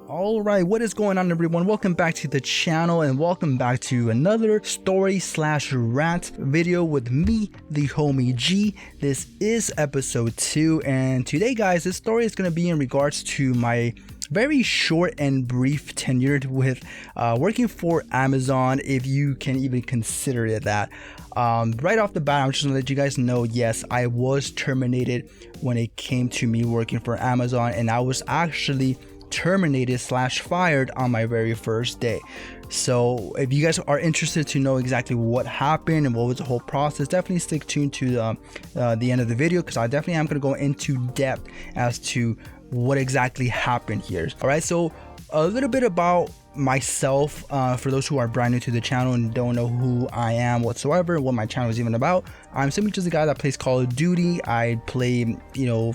Alright, what is going on, everyone? Welcome back to the channel and welcome back to another story/rant video with me, the homie G. This is episode 2, and today, guys, this story is going to be in regards to my very short and brief tenure with working for Amazon, if you can even consider it that. Right off the bat, I'm just gonna let you guys know, yes, I was terminated when it came to me working for Amazon, and I was actually terminated/fired on my very first day. So if you guys are interested to know exactly what happened and what was the whole process, definitely stick tuned to the end of the video, because I definitely am going to go into depth as to what exactly happened here. All right, so a little bit about myself, for those who are brand new to the channel and don't know who I am whatsoever, what my channel is even about. I'm simply just a guy that plays Call of Duty. I play,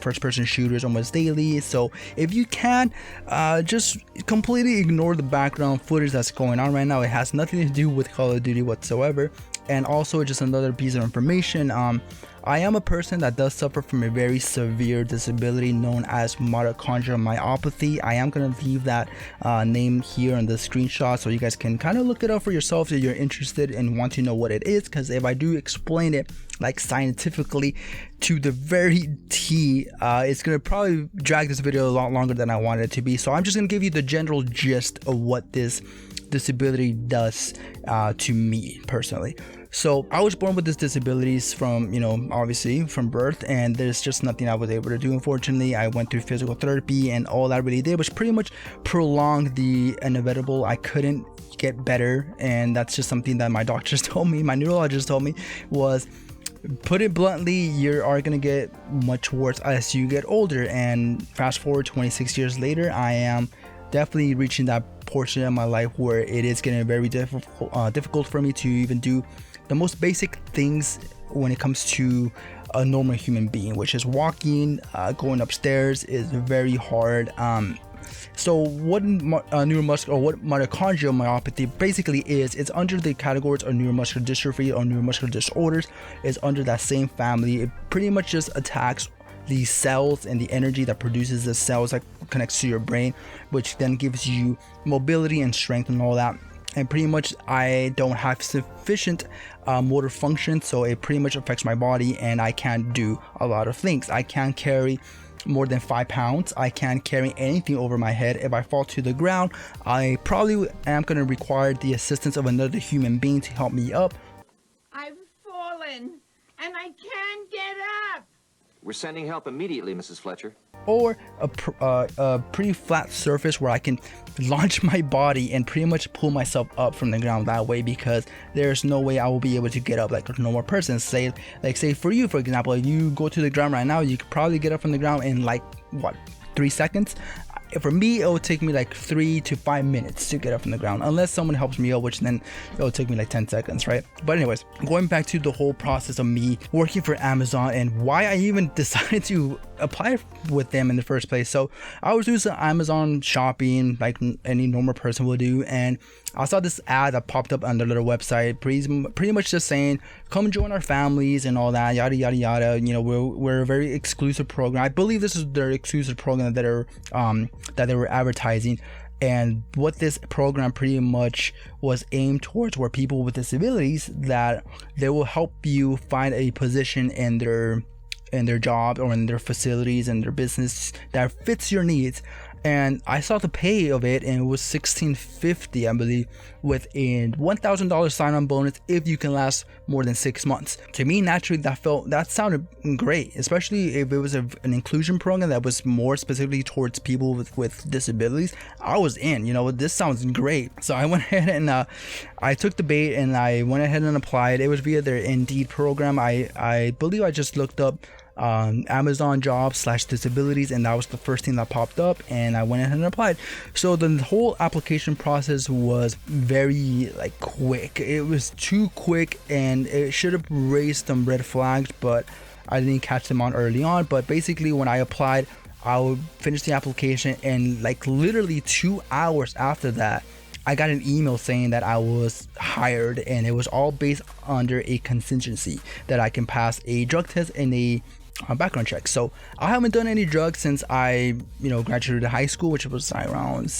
first person shooters almost daily. So if you can, just completely ignore the background footage that's going on right now. It has nothing to do with Call of Duty whatsoever. And also, just another piece of information, I am a person that does suffer from a very severe disability known as Mitochondrial Myopathy. I am going to leave that name here on the screenshot so you guys can kind of look it up for yourself if you're interested and want to know what it is, because if I do explain it like scientifically to the very T, it's going to probably drag this video a lot longer than I wanted it to be. So I'm just going to give you the general gist of what this disability does to me personally. So I was born with this disabilities from, obviously from birth, and there's just nothing I was able to do. Unfortunately, I went through physical therapy, and all that really did was pretty much prolong the inevitable. I couldn't get better, and that's just something that my doctors told me, my neurologist told me, was, put it bluntly, you are going to get much worse as you get older. And fast forward 26 years later, I am definitely reaching that portion of my life where it is getting very difficult for me to even do the most basic things when it comes to a normal human being, which is walking. Going upstairs is very hard. So what neuromuscular, or what mitochondrial myopathy basically is, it's under the categories of neuromuscular dystrophy or neuromuscular disorders. It's under that same family. It pretty much just attacks the cells and the energy that produces the cells that connects to your brain, which then gives you mobility and strength and all that. And pretty much I don't have sufficient motor function, so it pretty much affects my body, and I can't do a lot of things. I can't carry more than 5 pounds. I can't carry anything over my head. If I fall to the ground, I probably am going to require the assistance of another human being to help me up. I've fallen and I can't get up. We're sending help immediately, Mrs. Fletcher. Or a pretty flat surface where I can launch my body and pretty much pull myself up from the ground that way, because there's no way I will be able to get up like a normal person. Say for you, for example, if you go to the ground right now, you could probably get up from the ground in like, what, 3 seconds? For me, it would take me like 3 to 5 minutes to get up from the ground, unless someone helps me up, which then it will take me like 10 seconds, right? But anyways, going back to the whole process of me working for Amazon and why I even decided to apply with them in the first place. So I was doing some Amazon shopping like any normal person would do, and I saw this ad that popped up on their little website, pretty much just saying, come join our families and all that, yada yada yada. We're a very exclusive program. I believe this is their exclusive program that they were advertising. And what this program pretty much was aimed towards were people with disabilities, that they will help you find a position in their job or in their facilities and their business that fits your needs. And I saw the pay of it, and it was $1,650, I believe, with a $1,000 sign-on bonus if you can last more than 6 months. To me, naturally, that sounded great, especially if it was an inclusion program that was more specifically towards people with disabilities. I was in, this sounds great. So I went ahead and I took the bait, and I went ahead and applied. It was via their Indeed program. I believe I just looked up Amazon jobs / disabilities, and that was the first thing that popped up, and I went ahead and applied. So the whole application process was very quick. It was too quick, and it should have raised some red flags, but I didn't catch them on early on. But basically, when I applied, I would finish the application, and literally 2 hours after that, I got an email saying that I was hired, and it was all based under a contingency that I can pass a drug test and a background check. So I haven't done any drugs since I graduated high school, which was around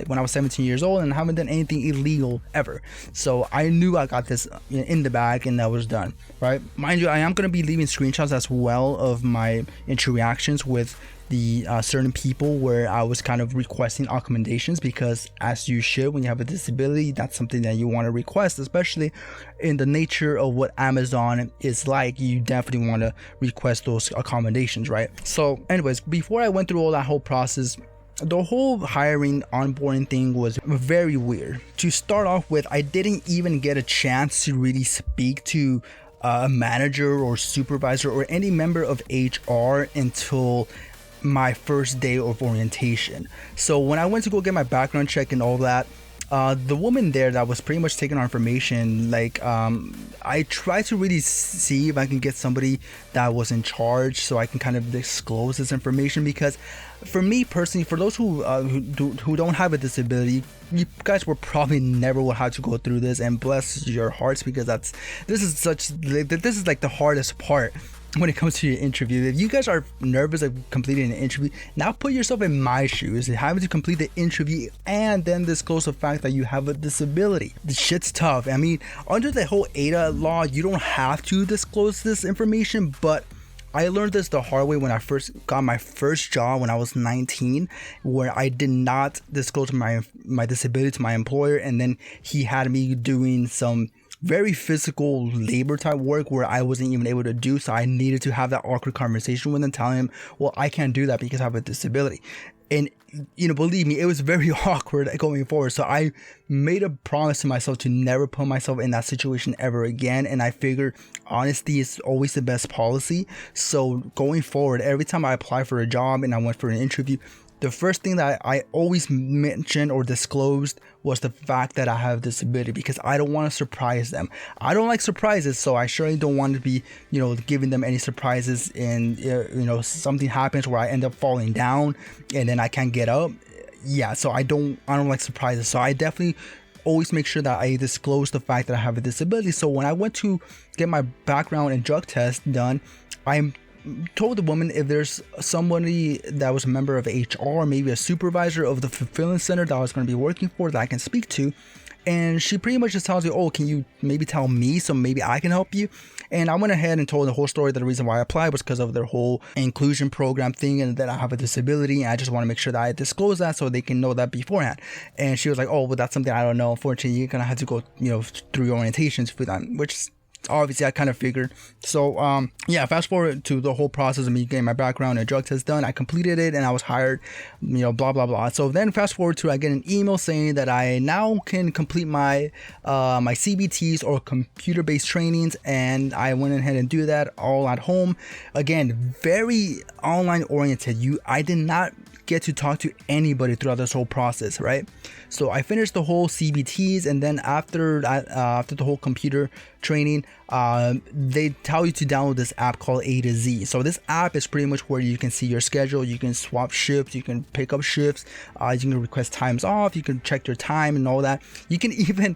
when I was 17 years old, and I haven't done anything illegal ever. So I knew I got this in the bag, and that was done, right? Mind you, I am going to be leaving screenshots as well of my interactions with the certain people where I was kind of requesting accommodations, because as you should, when you have a disability, that's something that you want to request, especially in the nature of what Amazon is like. You definitely want to request those accommodations, right? So anyways, before I went through all that whole process, the whole hiring onboarding thing was very weird. To start off with, I didn't even get a chance to really speak to a manager or supervisor or any member of HR until my first day of orientation. So when I went to go get my background check and all that, the woman there that was pretty much taking our information, I tried to really see if I can get somebody that was in charge so I can kind of disclose this information, because for me personally, for those who don't have a disability, you guys will probably never will have to go through this, and bless your hearts, because this is like the hardest part when it comes to your interview. If you guys are nervous of completing an interview, now put yourself in my shoes, having to complete the interview and then disclose the fact that you have a disability. The shit's tough. I mean, under the whole ADA law, you don't have to disclose this information, but I learned this the hard way when I first got my first job when I was 19, where I did not disclose my disability to my employer, and then he had me doing some very physical labor type work where I wasn't even able to do. So I needed to have that awkward conversation with him, telling him, well, I can't do that because I have a disability. And believe me, it was very awkward going forward. So I made a promise to myself to never put myself in that situation ever again. And I figured honesty is always the best policy. So going forward, every time I applied for a job and I went for an interview, the first thing that I always mentioned or disclosed was the fact that I have a disability, because I don't want to surprise them. I don't like surprises, so I surely don't want to be, giving them any surprises, and something happens where I end up falling down and then I can't get up. Yeah, so I don't like surprises. So I definitely always make sure that I disclose the fact that I have a disability. So when I went to get my background and drug test done, I told the woman if there's somebody that was a member of HR, maybe a supervisor of the fulfillment center that I was going to be working for, that I can speak to. And she pretty much just tells me, oh, can you maybe tell me so maybe I can help you? And I went ahead and told the whole story that the reason why I applied was because of their whole inclusion program thing, and that I have a disability, and I just want to make sure that I disclose that so they can know that beforehand. And she was like, oh, well, that's something I don't know. Unfortunately, you're going to have to go, through your orientations for that, which obviously I kind of figured. So fast forward to the whole process of me getting my background and drug test done. I completed it and I was hired, blah blah blah. So then fast forward to I get an email saying that I now can complete my my CBTs or computer-based trainings, and I went ahead and do that all at home. Again, very online oriented. I did not get to talk to anybody throughout this whole process, right? So I finished the whole CBTs, and then after that, after the whole computer training, they tell you to download this app called A to Z. So this app is pretty much where you can see your schedule, you can swap shifts, you can pick up shifts, you can request times off, you can check your time and all that. You can even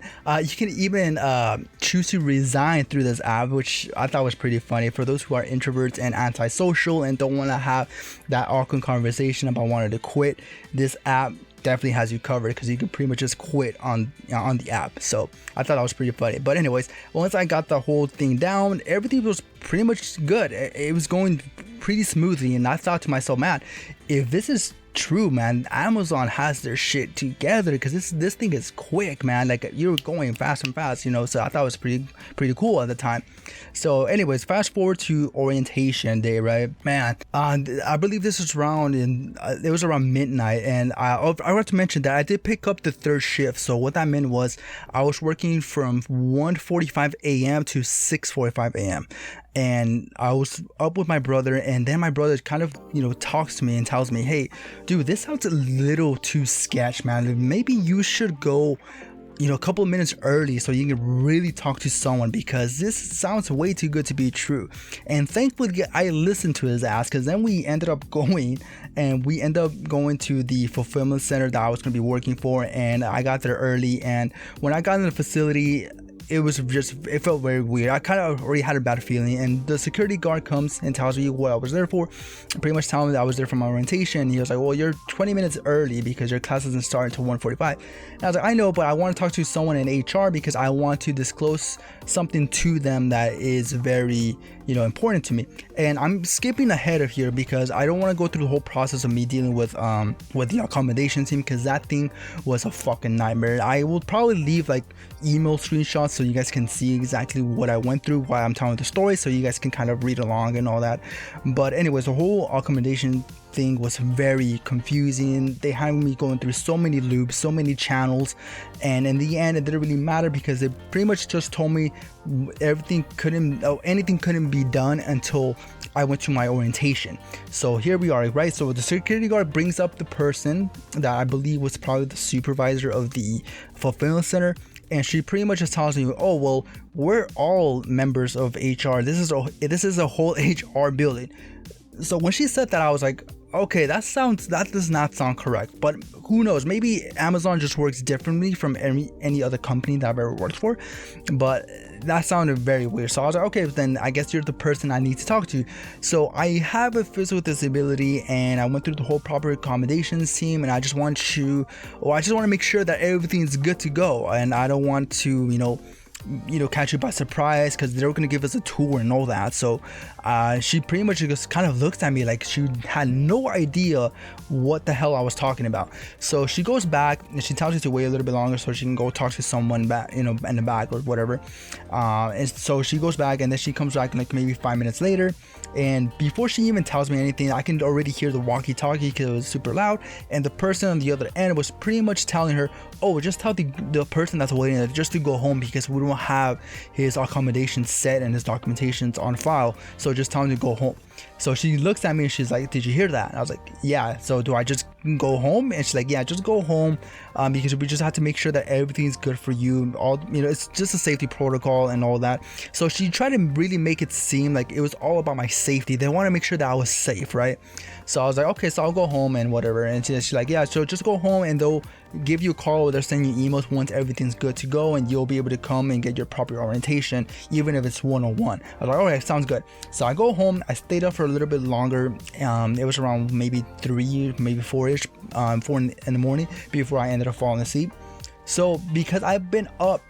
choose to resign through this app, which I thought was pretty funny for those who are introverts and antisocial and don't want to have that awkward conversation about wanting to quit. This app definitely has you covered, because you can pretty much just quit on the app. So I thought that was pretty funny. But anyways, once I got the whole thing down, everything was pretty much good. It was going pretty smoothly, and I thought to myself, man, if this is true, man, Amazon has their shit together, because this thing is quick, man. Like, you're going fast and fast, so I thought it was pretty cool at the time. So anyways, fast forward to orientation day, right, man, I believe this was around it was around midnight, and I want to mention that I did pick up the third shift. So what that meant was I was working from 1:45 a.m. to 6:45 a.m. and I was up with my brother, and then my brother kind of talks to me and tells me, hey dude, this sounds a little too sketch, man. Maybe you should go a couple of minutes early so you can really talk to someone, because this sounds way too good to be true. And thankfully I listened to his ass, because then we ended up going to the fulfillment center that I was going to be working for, and I got there early. And when I got in the facility, it felt very weird. I kind of already had a bad feeling, and the security guard comes and tells me what I was there for, pretty much telling me that I was there for my orientation. He was like, well, you're 20 minutes early because your class doesn't start until 1:45. And I was like, I know, but I want to talk to someone in HR because I want to disclose something to them that is very, important to me. And I'm skipping ahead of here because I don't want to go through the whole process of me dealing with the accommodation team, because that thing was a fucking nightmare. I will probably leave like email screenshots so you guys can see exactly what I went through while I'm telling the story, so you guys can kind of read along and all that. But anyways, the whole accommodation thing was very confusing. They had me going through so many loops, so many channels, and in the end it didn't really matter because they pretty much just told me anything couldn't be done until I went to my orientation. So here we are, right? So the security guard brings up the person that I believe was probably the supervisor of the fulfillment center, and she pretty much just tells me, oh well, we're all members of HR. This is a whole HR building. So when she said that, I was like, okay, that does not sound correct, but who knows? Maybe Amazon just works differently from any other company that I've ever worked for, but that sounded very weird. So I was like, okay, then I guess you're the person I need to talk to. So I have a physical disability, and I went through the whole proper accommodations team, and I just want to make sure that everything's good to go, and I don't want to, catch you by surprise, because they're going to give us a tour and all that. So she pretty much just kind of looks at me like she had no idea what the hell I was talking about. So she goes back and she tells me to wait a little bit longer so she can go talk to someone back, in the back or whatever. And so she goes back, and then she comes back like maybe 5 minutes later. And before she even tells me anything, I can already hear the walkie-talkie because it was super loud, and the person on the other end was pretty much telling her, oh, just tell the person that's waiting just to go home because we don't have his accommodation set and his documentation's on file, so just tell him to go home. So she looks at me and she's like, did you hear that? And I was like, yeah. So do I just go home? And she's like, yeah, just go home, because we just have to make sure that everything's good for you. It's just a safety protocol and all that. So she tried to really make it seem like it was all about my safety. They want to make sure that I was safe, right? So I was like, okay, so I'll go home and whatever. And she's like, yeah, so just go home and they'll give you a call, or they'll send you emails once everything's good to go, and you'll be able to come and get your proper orientation, even if it's one-on-one. I was like, okay, sounds good. So I go home. I stayed up for a little bit longer. It was around maybe 3, maybe 4-ish, 4 in the morning before I ended up falling asleep. So because I've been up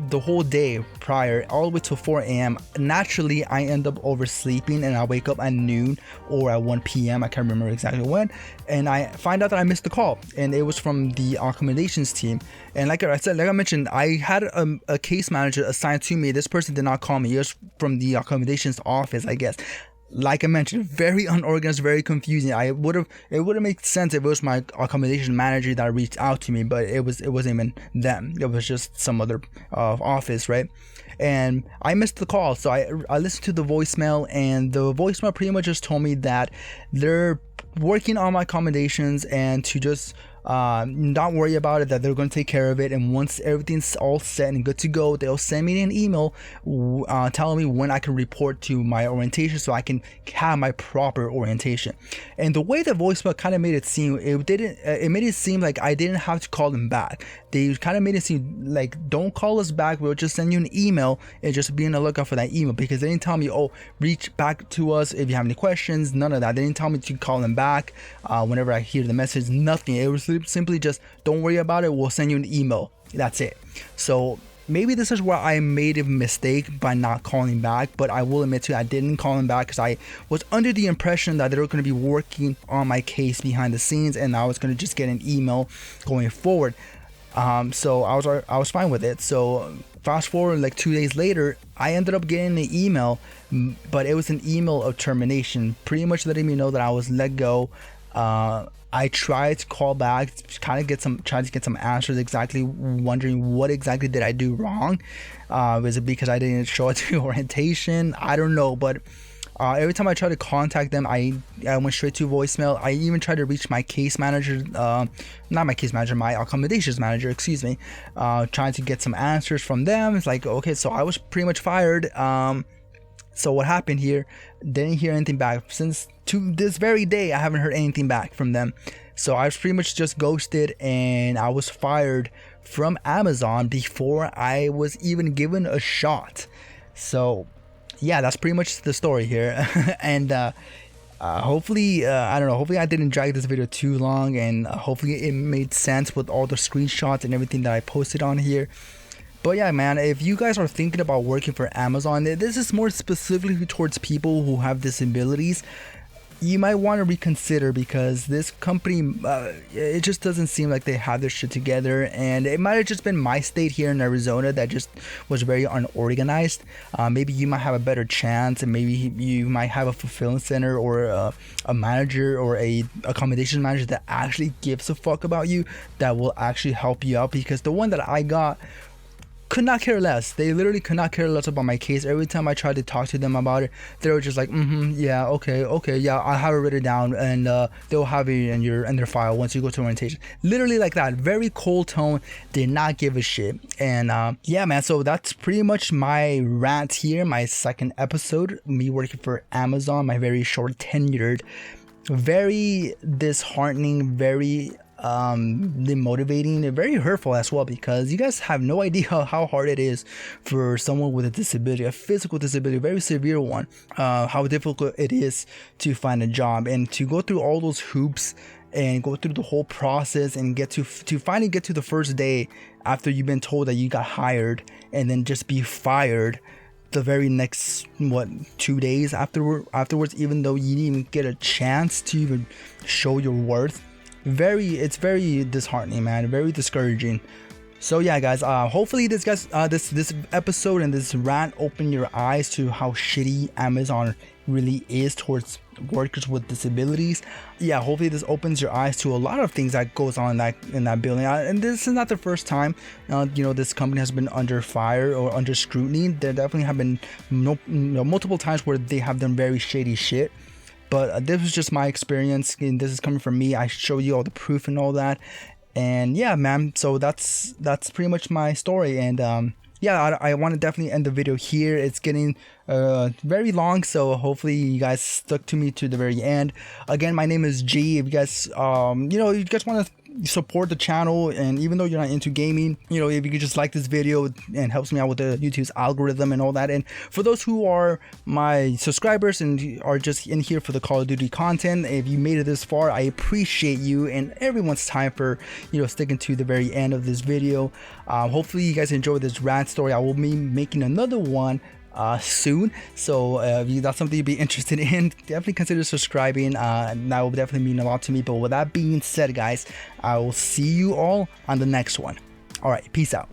the whole day prior, all the way to 4 a.m. naturally I end up oversleeping, and I wake up at noon or at 1 p.m. I can't remember exactly when, and I find out that I missed the call, and it was from the accommodations team. And like I mentioned, I had a case manager assigned to me. This person did not call me. It was from the accommodations office, I guess. Like I mentioned, very unorganized, very confusing. It would have made sense if it was my accommodation manager that reached out to me, but it wasn't even them. It was just some other office, right? And I missed the call, so I listened to the voicemail, and the voicemail pretty much just told me that they're working on my accommodations and to just not worry about it, that they're going to take care of it, and once everything's all set and good to go, they'll send me an email telling me when I can report to my orientation so I can have my proper orientation. And the way the voicemail kind of made it seem, it made it seem like I didn't have to call them back. They kind of made it seem like, don't call us back, we'll just send you an email, and just be on the lookout for that email, because they didn't tell me, oh, reach back to us if you have any questions. None of that. They didn't tell me to call them back whenever I hear the message. Nothing. It was simply just, don't worry about it, we'll send you an email. That's it. So maybe this is where I made a mistake by not calling back, but I will admit to you, I didn't call them back because I was under the impression that they were going to be working on my case behind the scenes, and I was going to just get an email going forward. So I was fine with it. So fast forward like 2 days later, I ended up getting an email, but it was an email of termination, pretty much letting me know that I was let go. I tried to call back, trying to get some answers, exactly wondering what exactly did I do wrong. Was it because I didn't show up to orientation? I don't know, but every time I tried to contact them, I went straight to voicemail. I even tried to reach my case manager, my accommodations manager, excuse me, trying to get some answers from them. It's like, okay, so I was pretty much fired. So what happened here? Didn't hear anything back. Since to this very day, I haven't heard anything back from them. So I was pretty much just ghosted, and I was fired from Amazon before I was even given a shot. So yeah, that's pretty much the story here. And hopefully I don't know, hopefully I didn't drag this video too long, and hopefully it made sense with all the screenshots and everything that I posted on here. But yeah, man, if you guys are thinking about working for Amazon, this is more specifically towards people who have disabilities. You might want to reconsider, because this company, it just doesn't seem like they have their shit together, and it might have just been my state here in Arizona that just was very unorganized. Maybe you might have a better chance, and maybe you might have a fulfillment center or a manager or a accommodation manager that actually gives a fuck about you, that will actually help you out. Because the one that I got could not care less. They literally could not care less about my case. Every time I tried to talk to them about it, they were just like, yeah, okay, yeah, I'll have it written down, and they'll have it in their file once you go to orientation. Literally like that, very cold tone, did not give a shit. And yeah, man, so that's pretty much my rant here, my second episode, me working for Amazon, my very short tenured, very disheartening, very demotivating, very hurtful as well, because you guys have no idea how hard it is for someone with a disability, a physical disability, a very severe one, how difficult it is to find a job, and to go through all those hoops and go through the whole process and get to finally get to the first day after you've been told that you got hired, and then just be fired the very next 2 days afterwards, even though you didn't even get a chance to even show your worth. It's very disheartening, man, very discouraging. So yeah, guys, hopefully this episode and this rant opened your eyes to how shitty Amazon really is towards workers with disabilities. Yeah, hopefully this opens your eyes to a lot of things that goes on in that building. And this is not the first time this company has been under fire or under scrutiny. There definitely have been multiple times where they have done very shady shit. But this was just my experience, and this is coming from me. I show you all the proof and all that. And yeah, man, so that's pretty much my story. And yeah, I want to definitely end the video here. It's getting very long, so hopefully you guys stuck to me to the very end. Again, my name is G. If you guys you guys want to support the channel, and even though you're not into gaming, if you could just like this video, and helps me out with the YouTube's algorithm and all that. And for those who are my subscribers and are just in here for the Call of Duty content, if you made it this far, I appreciate you and everyone's time for sticking to the very end of this video. Hopefully you guys enjoyed this rant story. I will be making another one soon, so if that's something you'd be interested in, definitely consider subscribing. That will definitely mean a lot to me. But with that being said, guys, I will see you all on the next one. All right, peace out.